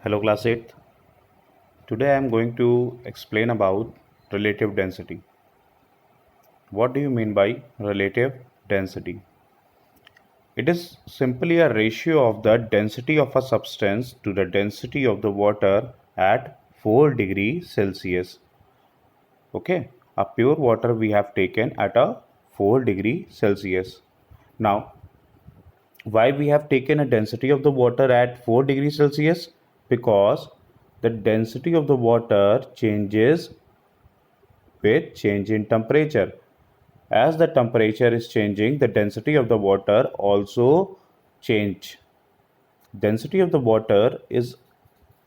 Hello class 8th. Today I am going to explain about relative density. What do you mean by relative density? It is simply a ratio of the density of a substance to the density of the water at 4 degrees Celsius. Okay, a pure water we have taken at a 4 degrees Celsius. Now, why we have taken a density of the water at 4 degrees Celsius? Because the density of the water changes with change in temperature. As the temperature is changing, the density of the water also change. Density of the water is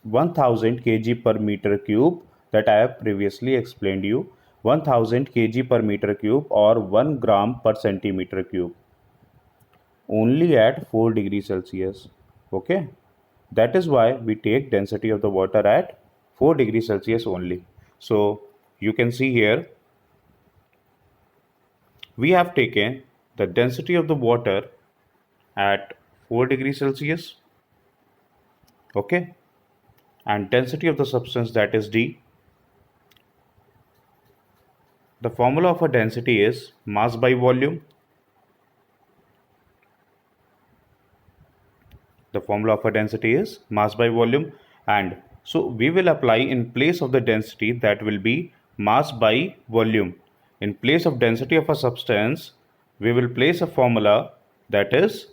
1000 kg per meter cube that I have previously explained you. 1000 kg per meter cube or 1 gram per centimeter cube only at 4 degrees Celsius. Okay, that is why we take density of the water at 4 degrees Celsius only. So you can see here we have taken the density of the water at 4 degrees Celsius, okay, and density of the substance, that is D. The formula of a density is mass by volume. The formula of a density is mass by volume, and so we will apply in place of the density, that will be mass by volume. In place of density of a substance, we will place a formula that is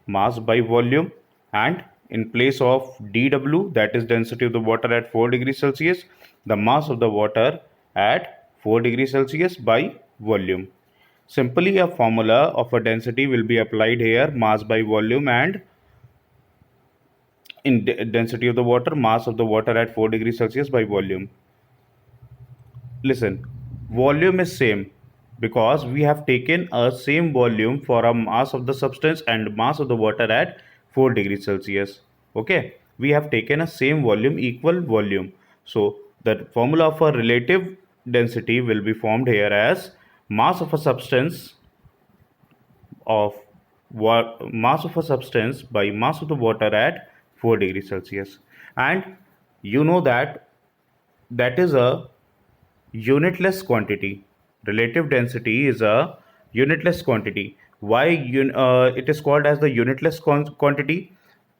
mass by volume, and in place of dW, that is density of the water at 4 degrees Celsius, the mass of the water at 4 degrees Celsius by volume. Simply a formula of a density will be applied here, mass by volume, and in density of the water, mass of the water at 4 degrees Celsius by volume. Listen, volume is same because we have taken a same volume for a mass of the substance and mass of the water at 4 degrees Celsius. Okay, we have taken a same volume, equal volume. So the formula for relative density will be formed here as mass of a substance of mass of a substance by mass of the water at 4 degrees Celsius. And you know that that is a unitless quantity. Relative density is a unitless quantity. Why it is called as the unitless quantity?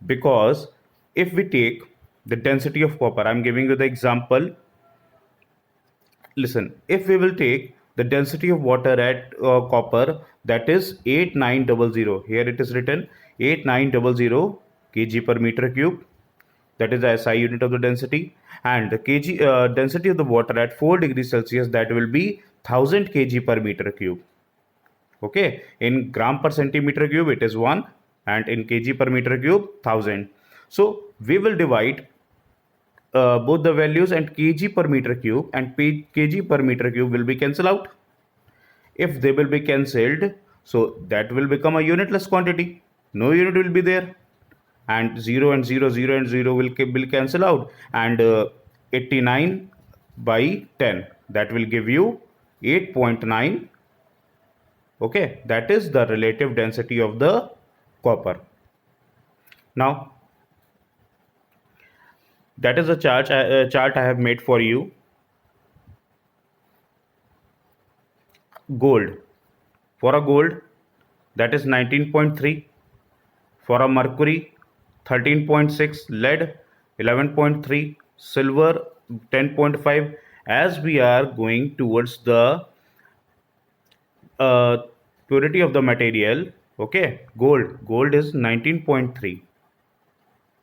Because if we take the density of copper, I'm giving you the example. Listen, if we will take the density of water at copper, that is 8900, here it is written 8900 kg per meter cube, that is the SI unit of the density, and the kg density of the water at 4 degrees Celsius, that will be 1000 kg per meter cube. Okay, in gram per centimeter cube it is 1, and in kg per meter cube 1000. So we will divide both the values, and kg per meter cube and kg per meter cube will be cancelled out. If they will be cancelled, so that will become a unitless quantity. No unit will be there, and 0 and 0, 0 and 0 will cancel out, and 89 by 10, that will give you 8.9. Okay, that is the relative density of the copper. Now that is a chart I have made for you. Gold, for a gold, that is 19.3, for a mercury 13.6, lead 11.3, silver 10.5. As we are going towards the uh, purity of the material, okay, gold is 19.3.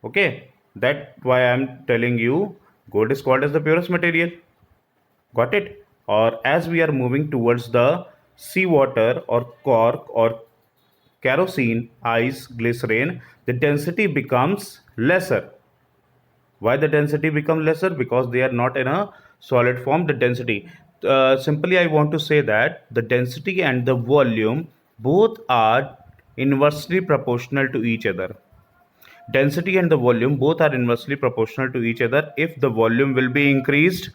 okay, that why I'm telling you gold is called as the purest material. Got it? Or as we are moving towards the seawater or cork or kerosene, ice, glycerin, the density becomes lesser. Why the density become lesser? Because they are not in a solid form. The density, simply I want to say that the density and the volume both are inversely proportional to each other. Density and the volume both are inversely proportional to each other. If the volume will be increased,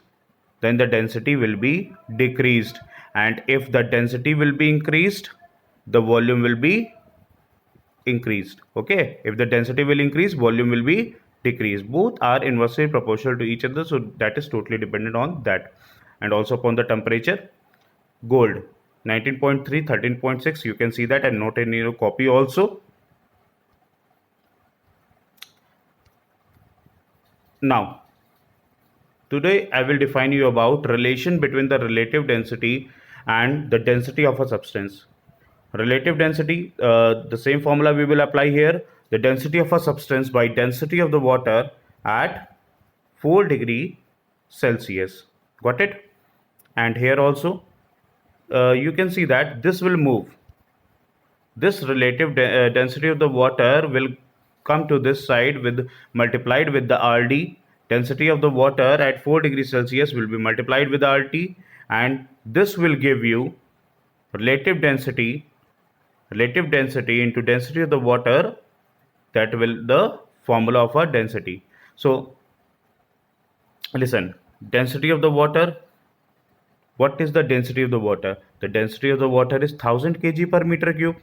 then the density will be decreased, and if the density will be increased, the volume will be increased. Okay, if the density will increase, volume will be decrease. Both are inversely proportional to each other, so that is totally dependent on that. And also upon the temperature, gold 19.3, 13.6, you can see that and note in your copy also. Now today I will define you about relation between the relative density and the density of a substance. Relative density, the same formula we will apply here. The density of a substance by density of the water at 4 degree Celsius. Got it? And here also you can see that this will move. This relative density of the water will come to this side with multiplied with the RD. Density of the water at 4 degrees Celsius will be multiplied with RT, and this will give you relative density into density of the water. That will the formula of a density. So listen, density of the water. What is the density of the water? The density of the water is 1000 kg per meter cube.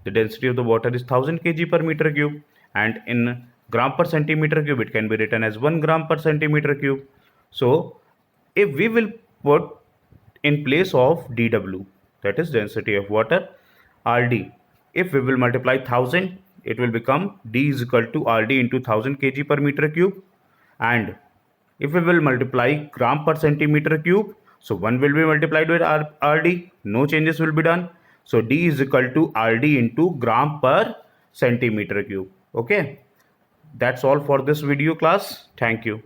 The density of the water is 1000 kg per meter cube, and in gram per centimeter cube it can be written as 1 gram per centimeter cube. So if we will put in place of dW, that is density of water, RD, if we will multiply 1000, it will become D is equal to RD into 1000 kg per meter cube. And if we will multiply gram per centimeter cube, so 1 will be multiplied with RD, no changes will be done. So D is equal to RD into gram per centimeter cube. Okay, that's all for this video class. Thank you.